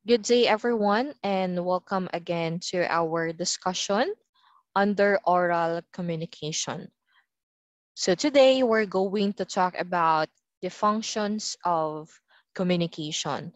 Good day, everyone, and welcome again to our discussion under oral communication. So today we're going to talk about the functions of communication.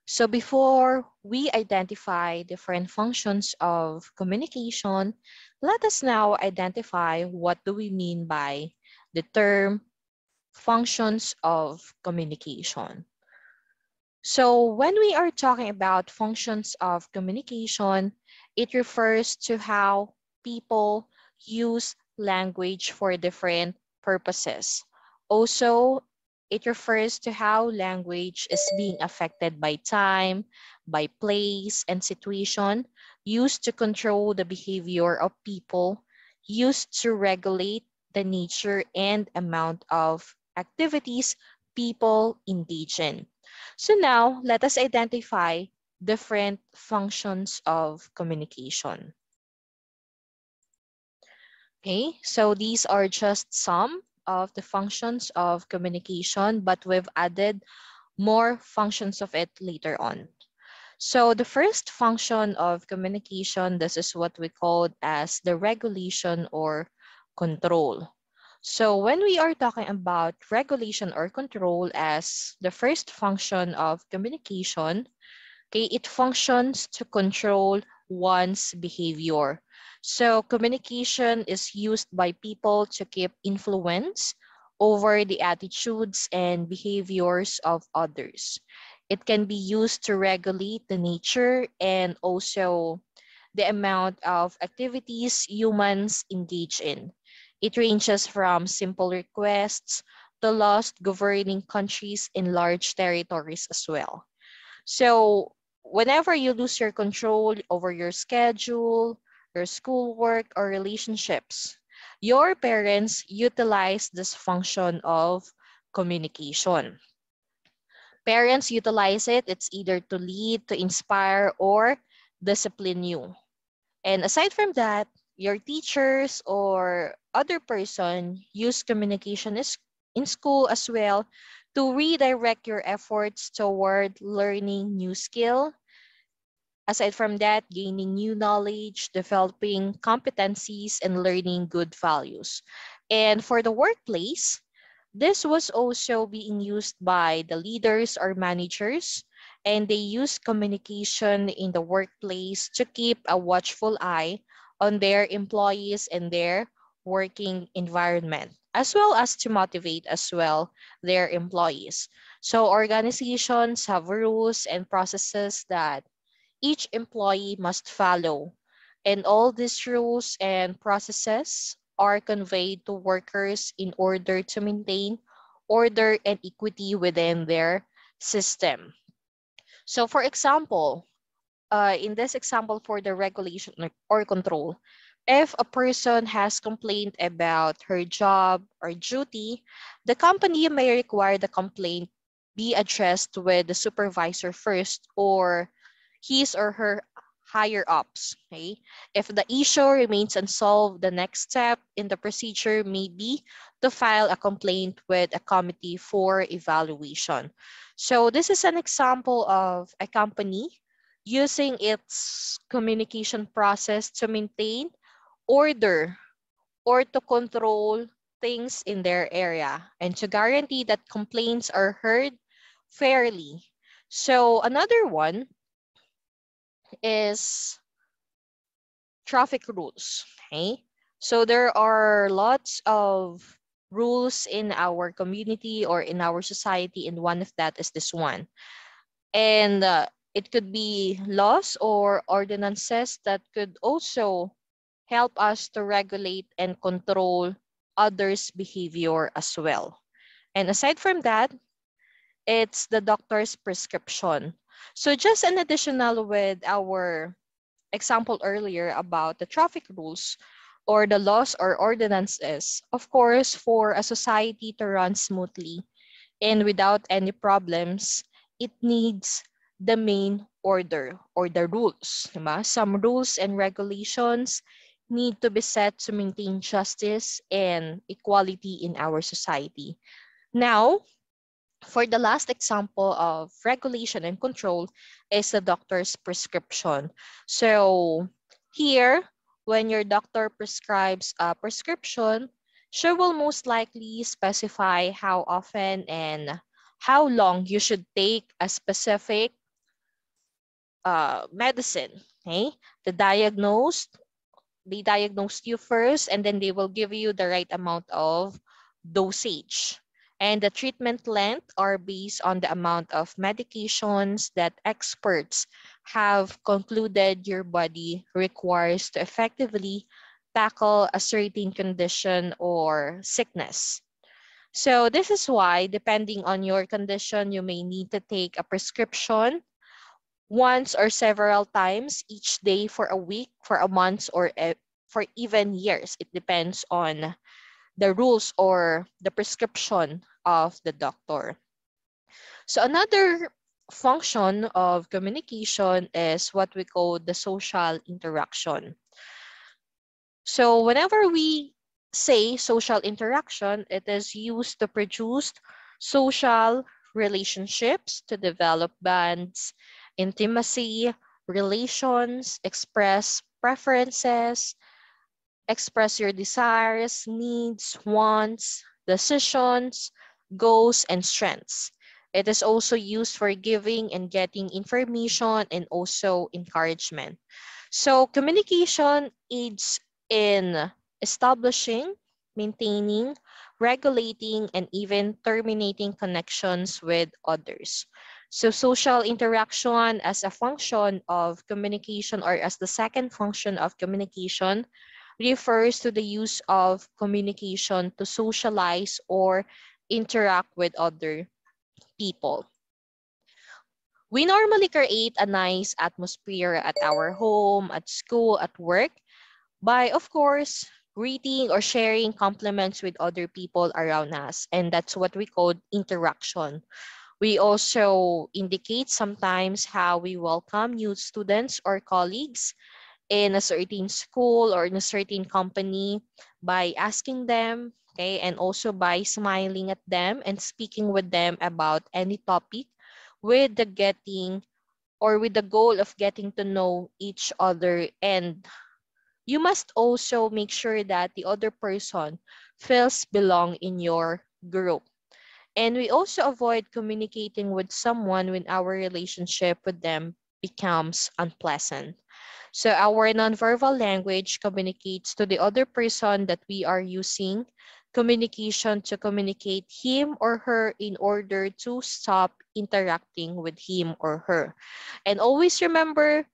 So before we identify different functions of communication, let us now identify what do we mean by the term functions of communication. So when we are talking about functions of communication, it refers to how people use language for different purposes. Also, it refers to how language is being affected by time, by place, and situation, used to control the behavior of people, used to regulate the nature and amount of activities people engage in. So now let us identify different functions of communication. Okay, so these are just some of the functions of communication, but we've added more functions of it later on. So the first function of communication, this is what we call as the regulation or control. So when we are talking about regulation or control as the first function of communication, okay, it functions to control one's behavior. So communication is used by people to keep influence over the attitudes and behaviors of others. It can be used to regulate the nature and also the amount of activities humans engage in. It ranges from simple requests to laws governing countries in large territories as well. So whenever you lose your control over your schedule, your schoolwork, or relationships, your parents utilize this function of communication. Parents utilize it, it's either to lead, to inspire, or discipline you. And aside from that, your teachers or other person use communication in school as well to redirect your efforts toward learning new skill. Aside from that, gaining new knowledge, developing competencies, and learning good values. And for the workplace, this was also being used by the leaders or managers, and they use communication in the workplace to keep a watchful eye on their employees and their working environment, as well as to motivate as well their employees. So organizations have rules and processes that each employee must follow, and all these rules and processes are conveyed to workers in order to maintain order and equity within their system. So for example, in this example for the regulation or control, if a person has complained about her job or duty, the company may require the complaint be addressed with the supervisor first or his or her higher ups. Okay? If the issue remains unsolved, the next step in the procedure may be to file a complaint with a committee for evaluation. So this is an example of a company using its communication process to maintain order or to control things in their area and to guarantee that complaints are heard fairly. So another one is traffic rules. Okay? So there are lots of rules in our community or in our society, and one of that is this one. And it could be laws or ordinances that could also help us to regulate and control others' behavior as well. And aside from that, it's the doctor's prescription. So just an additional with our example earlier about the traffic rules or the laws or ordinances, of course, for a society to run smoothly and without any problems, it needs the main order or the rules. Diba? Some rules and regulations need to be set to maintain justice and equality in our society. Now, For the last example of regulation and control is the doctor's prescription. So here, when your doctor prescribes a prescription, she will most likely specify how often and how long you should take a specific medicine. Okay, the diagnosed they diagnosed you first, and then they will give you the right amount of dosage. And the treatment length are based on the amount of medications that experts have concluded your body requires to effectively tackle a certain condition or sickness. So this is why, depending on your condition, you may need to take a prescription once or several times each day for a week, for a month, or for even years. It depends on the rules or the prescription of the doctor. So another function of communication is what we call the social interaction. So whenever we say social interaction, it is used to produce social relationships, to develop bonds, intimacy, relations, express preferences, express your desires, needs, wants, decisions, goals, and strengths. It is also used for giving and getting information and also encouragement. So communication aids in establishing, maintaining, regulating, and even terminating connections with others. So social interaction as a function of communication, or as the second function of communication, refers to the use of communication to socialize or interact with other people. We normally create a nice atmosphere at our home, at school, at work by, of course, greeting or sharing compliments with other people around us. And that's what we call interaction. We also indicate sometimes how we welcome new students or colleagues in a certain school or in a certain company by asking them, okay, and also by smiling at them and speaking with them about any topic with the getting or with the goal of getting to know each other. And you must also make sure that the other person feels belong in your group. And we also avoid communicating with someone when our relationship with them becomes unpleasant. So our nonverbal language communicates to the other person that we are using communication to communicate him or her in order to stop interacting with him or her. And always remember,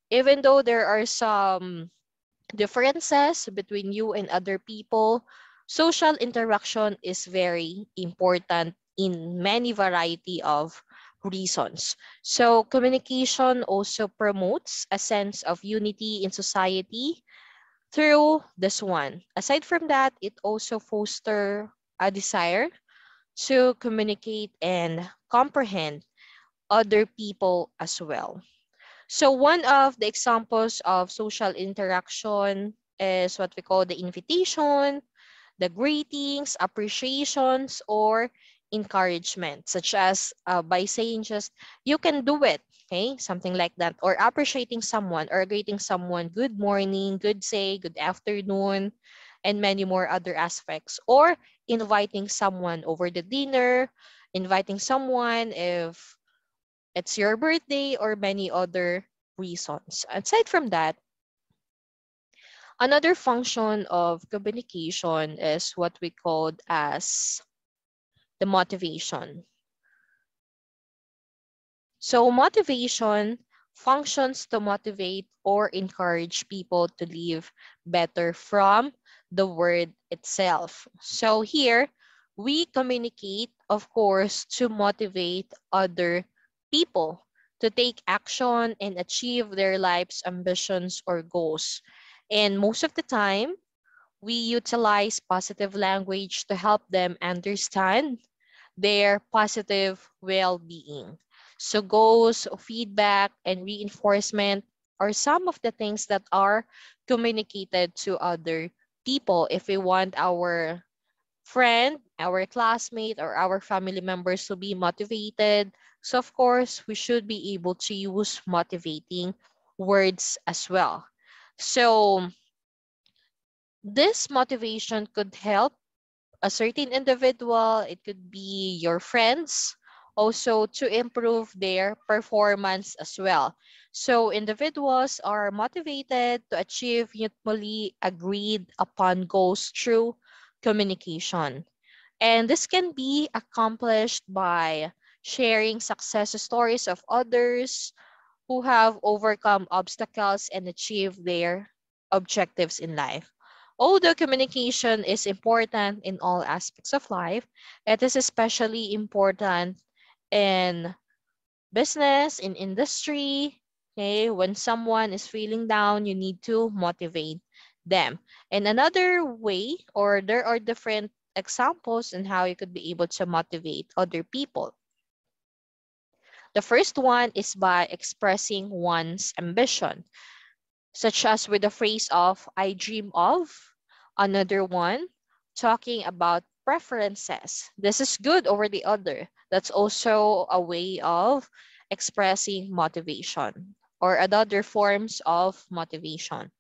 even though there are some differences between you and other people, social interaction is very important in many variety of reasons. So communication also promotes a sense of unity in society through this one. Aside from that, it also fosters a desire to communicate and comprehend other people as well. So one of the examples of social interaction is what we call the invitation, the greetings, appreciations, or encouragement, such as by saying just, you can do it, okay? Something like that. Or appreciating someone or greeting someone, good morning, good day, good afternoon, and many more other aspects. Or inviting someone over the dinner, inviting someone if it's your birthday, or many other reasons. Aside from that, another function of communication is what we call as the motivation. So motivation functions to motivate or encourage people to live better from the word itself. So here, we communicate, of course, to motivate other people to take action and achieve their life's ambitions or goals. And most of the time, we utilize positive language to help them understand their positive well-being. So goals, feedback, and reinforcement are some of the things that are communicated to other people if we want our friend, our classmate, or our family members to be motivated. So of course, we should be able to use motivating words as well. So this motivation could help a certain individual, it could be your friends, also to improve their performance as well. So individuals are motivated to achieve mutually agreed upon goals through communication. And this can be accomplished by sharing success stories of others who have overcome obstacles and achieved their objectives in life. Although communication is important in all aspects of life, it is especially important in business, in industry. Okay, when someone is feeling down, you need to motivate them. And another way, or there are different examples in how you could be able to motivate other people. The first one is by expressing one's ambition, such as with the phrase of I dream of. Another one, talking about preferences. This is good over the other. That's also a way of expressing motivation or other forms of motivation.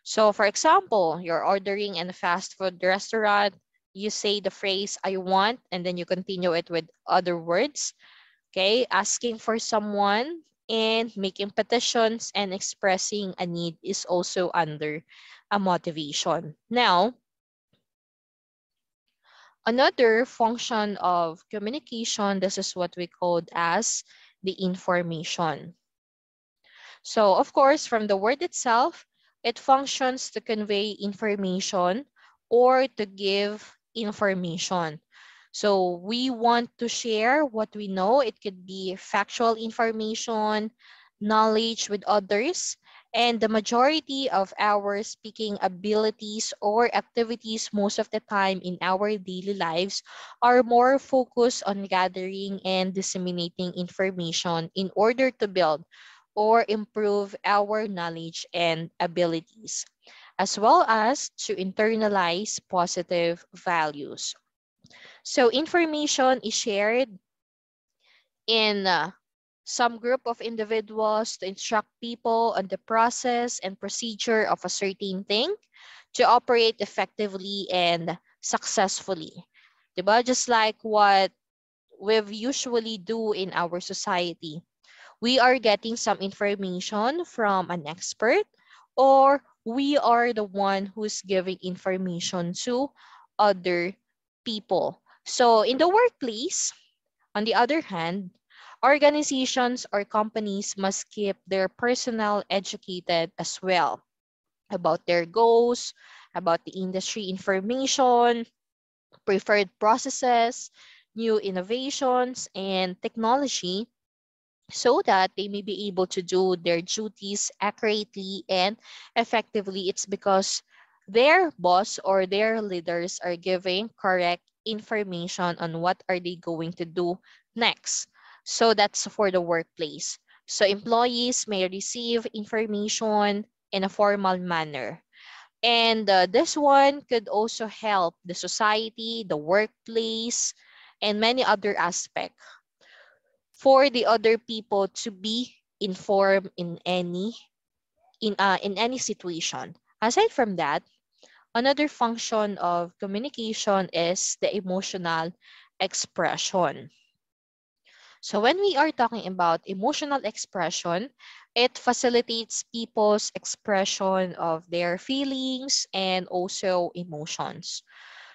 So for example, you're ordering in a fast food restaurant, you say the phrase I want, and then you continue it with other words. Okay, asking for someone and making petitions and expressing a need is also under a motivation. Now, another function of communication, this is what we called as the information. So, of course, from the word itself, it functions to convey information or to give information. So, we want to share what we know. It could be factual information, knowledge with others, and the majority of our speaking abilities or activities most of the time in our daily lives are more focused on gathering and disseminating information in order to build or improve our knowledge and abilities, as well as to internalize positive values. So information is shared in some group of individuals to instruct people on the process and procedure of a certain thing to operate effectively and successfully. Diba? Just like what we've usually do in our society. We are getting some information from an expert, or we are the one who's giving information to other people. So in the workplace, on the other hand, organizations or companies must keep their personnel educated as well about their goals, about the industry information, preferred processes, new innovations, and technology so that they may be able to do their duties accurately and effectively. It's because their boss or their leaders are giving correct information on what are they going to do next. So that's for the workplace. So employees may receive information in a formal manner. And this one could also help the society, the workplace, and many other aspects for the other people to be informed in any situation. Aside from that, another function of communication is the emotional expression. So when we are talking about emotional expression, it facilitates people's expression of their feelings and also emotions.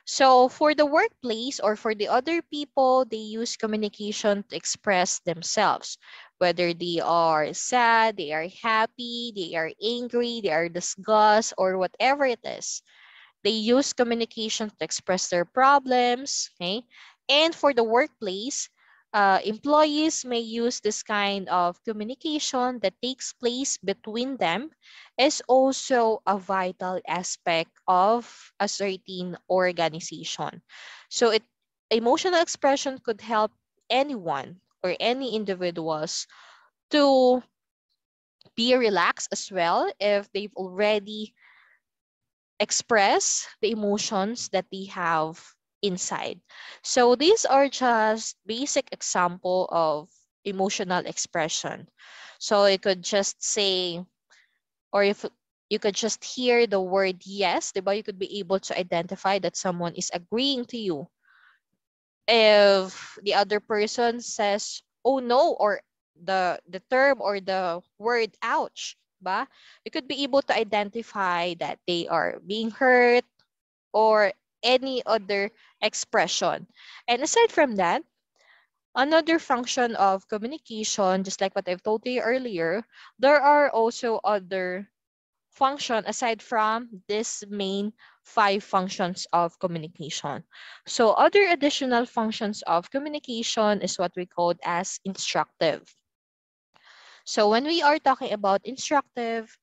So for the workplace or for the other people, they use communication to express themselves, whether they are sad, they are happy, they are angry, they are disgusted, or whatever it is. They use communication to express their problems, okay? And for the workplace, employees may use this kind of communication that takes place between them is also a vital aspect of a certain organization. So emotional expression could help anyone or any individuals to be relaxed as well if they've already express the emotions that they have inside. So these are just basic example of emotional expression. So you could just say, or if you could just hear the word yes, diba? You could be able to identify that someone is agreeing to you. If the other person says, oh no, or the term or the word ouch, ba? You could be able to identify that they are being hurt or any other expression. And aside from that, another function of communication, just like what I've told you earlier, there are also other function aside from this main five functions of communication. So other additional functions of communication is what we call as instructive. So when we are talking about instructive,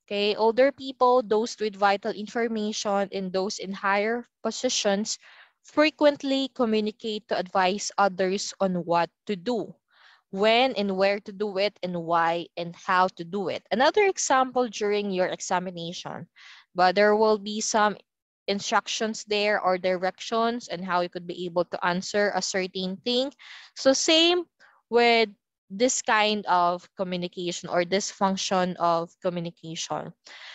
okay, older people, those with vital information, and those in higher positions frequently communicate to advise others on what to do, when and where to do it, and why and how to do it. Another example during your examination, but there will be some instructions there or directions and how you could be able to answer a certain thing. So same with this kind of communication or this function of communication.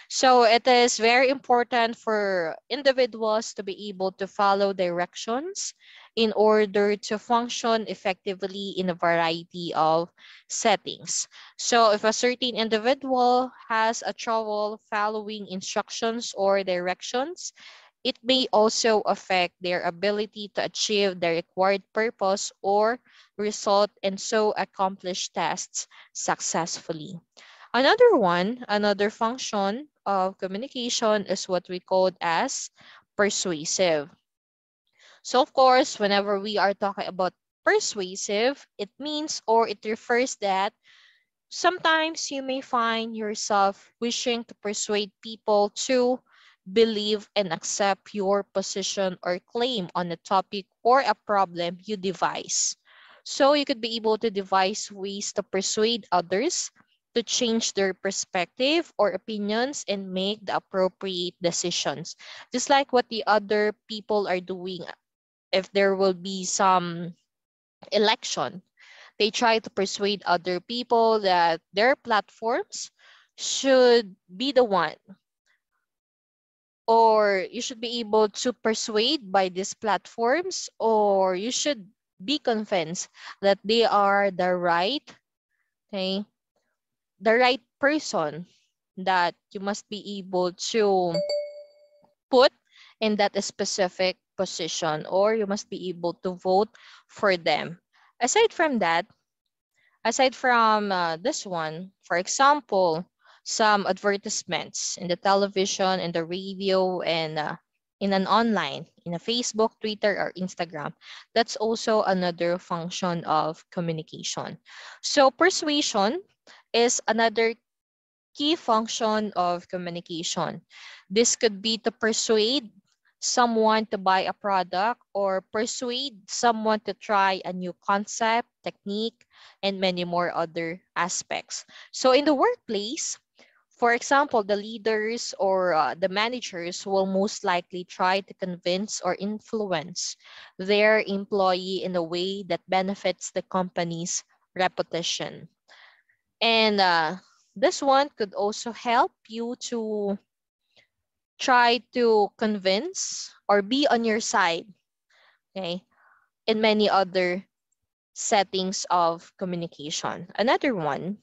So it is very important for individuals to be able to follow directions in order to function effectively in a variety of settings. So if a certain individual has a trouble following instructions or directions, it may also affect their ability to achieve the required purpose or result and so accomplish tasks successfully. Another function of communication is what we call as persuasive. So of course, whenever we are talking about persuasive, it means or it refers that sometimes you may find yourself wishing to persuade people to believe and accept your position or claim on a topic or a problem you devise. So you could be able to devise ways to persuade others to change their perspective or opinions and make the appropriate decisions. Just like what the other people are doing if there will be some election, they try to persuade other people that their platforms should be the one, or you should be able to persuade by these platforms, or you should be convinced that they are the right, okay, the right person that you must be able to put in that specific position, or you must be able to vote for them. Aside from that, aside from this one, for example, some advertisements in the television, in the radio, and in an online, in a Facebook, Twitter, or Instagram, that's also another function of communication. So persuasion is another key function of communication. This could be to persuade someone to buy a product or persuade someone to try a new concept, technique, and many more other aspects. So in the workplace, for example, the leaders or the managers will most likely try to convince or influence their employee in a way that benefits the company's reputation. And this one could also help you to try to convince or be on your side, okay, in many other settings of communication. Another one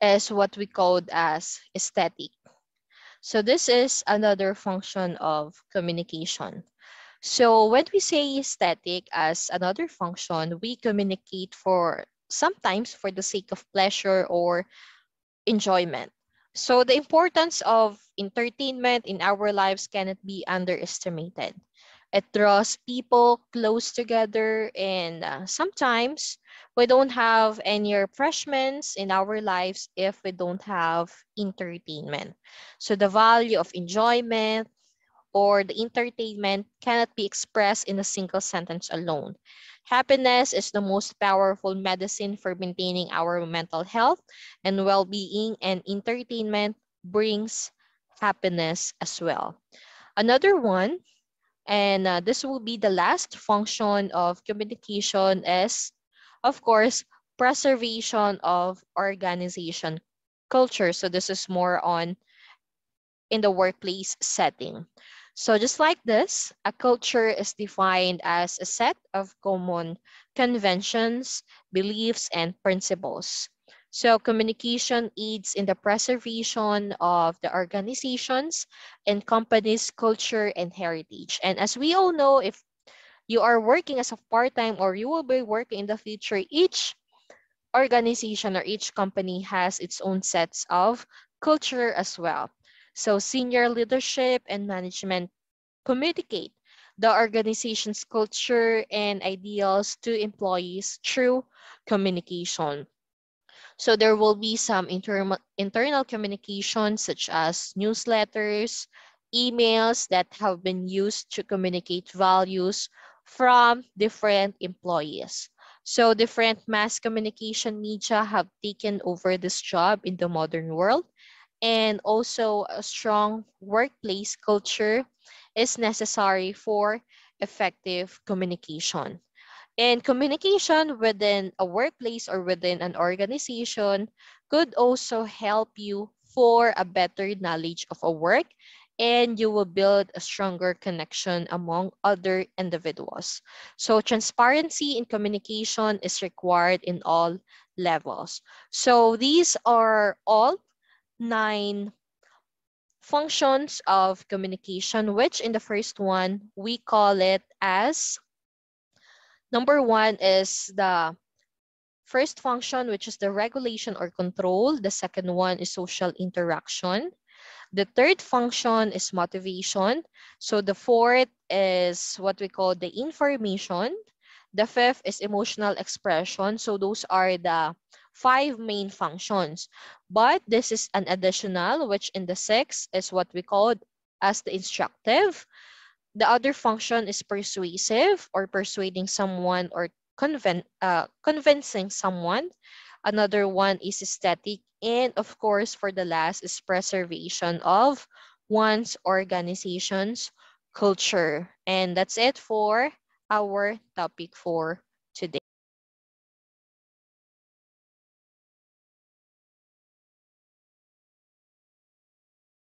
is what we call as aesthetic. So this is another function of communication. So when we say aesthetic as another function, we communicate for sometimes for the sake of pleasure or enjoyment. So the importance of entertainment in our lives cannot be underestimated. It draws people close together, and sometimes we don't have any refreshments in our lives if we don't have entertainment. So the value of enjoyment or the entertainment cannot be expressed in a single sentence alone. Happiness is the most powerful medicine for maintaining our mental health and well-being, and entertainment brings happiness as well. Another one And this will be the last function of communication is, of course, preservation of organization culture. So this is more on in the workplace setting. So just like this, a culture is defined as a set of common conventions, beliefs, and principles. So communication aids in the preservation of the organizations and companies' culture and heritage. And as we all know, if you are working as a part-time or you will be working in the future, each organization or each company has its own sets of culture as well. So senior leadership and management communicate the organization's culture and ideals to employees through communication. So there will be some internal communication such as newsletters, emails that have been used to communicate values from different employees. So different mass communication media have taken over this job in the modern world, and also a strong workplace culture is necessary for effective communication. And communication within a workplace or within an organization could also help you for a better knowledge of a work, and you will build a stronger connection among other individuals. So transparency in communication is required in all levels. So these are all 9 functions of communication, which in the first one, we call it as number 1 is the first function, which is the regulation or control. The second one is social interaction. The third function is motivation. So the fourth is what we call the information. The fifth is emotional expression. So those are the 5 main functions. But this is an additional, which in the sixth is what we call as the instructive. The other function is persuasive or persuading someone or convincing someone. Another one is aesthetic. And of course, for the last is preservation of one's organization's culture. And that's it for our topic for